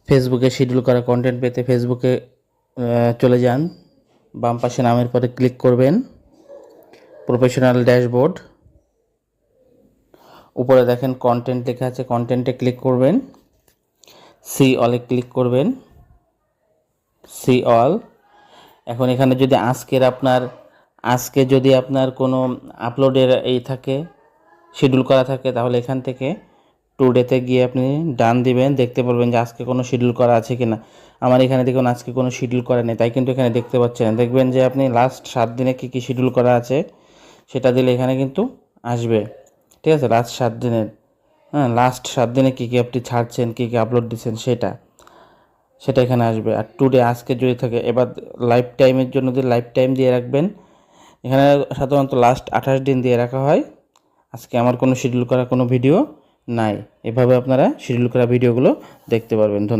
ফেসবুকে শিডিউল করা কন্টেন্ট পেতে ফেসবুকে চলে যান, বাম পাশে নামের পরে ক্লিক করবেন, প্রফেশনাল ড্যাশবোর্ড, উপরে দেখেন কন্টেন্ট লেখা আছে, কন্টেন্টে ক্লিক করবেন, সি অলে ক্লিক করবেন, সি অল। এখন এখানে যদি আজকে যদি আপনার কোনো আপলোডের থাকে, শিডিউল করা থাকে, তাহলে এখান থেকে টুডেতে গিয়ে আপনি ডান দিবেন, দেখতে পারবেন যে আজকে কোনো শিডিউল করা আছে কিনা। আমার এখানে দেখুন আজকে কোনো শিডিউল করা নেই, তাই কিন্তু এখানে দেখতে পাচ্ছেন না। দেখবেন যে আপনি লাস্ট 7 দিনে কী কী শিডিউল করা আছে সেটা দিলে এখানে কিন্তু আসবে। ঠিক আছে, লাস্ট 7 দিনের, লাস্ট 7 দিনে কী কী আপনি ছাড়ছেন, কী কী আপলোড দিচ্ছেন সেটা এখানে আসবে। আর টুডে আজকে যদি থাকে, এবার লাইফ টাইমের জন্য যদি লাইফ টাইম দিয়ে রাখবেন, এখানে সাধারণত লাস্ট 28 দিন দিয়ে রাখা হয়। আজকে আমার কোনো শিডিউল করা কোনো ভিডিও নাই। এভাবে আপনারা শিডিউল করা ভিডিওগুলো দেখতে পারবেন। ধন্যবাদ।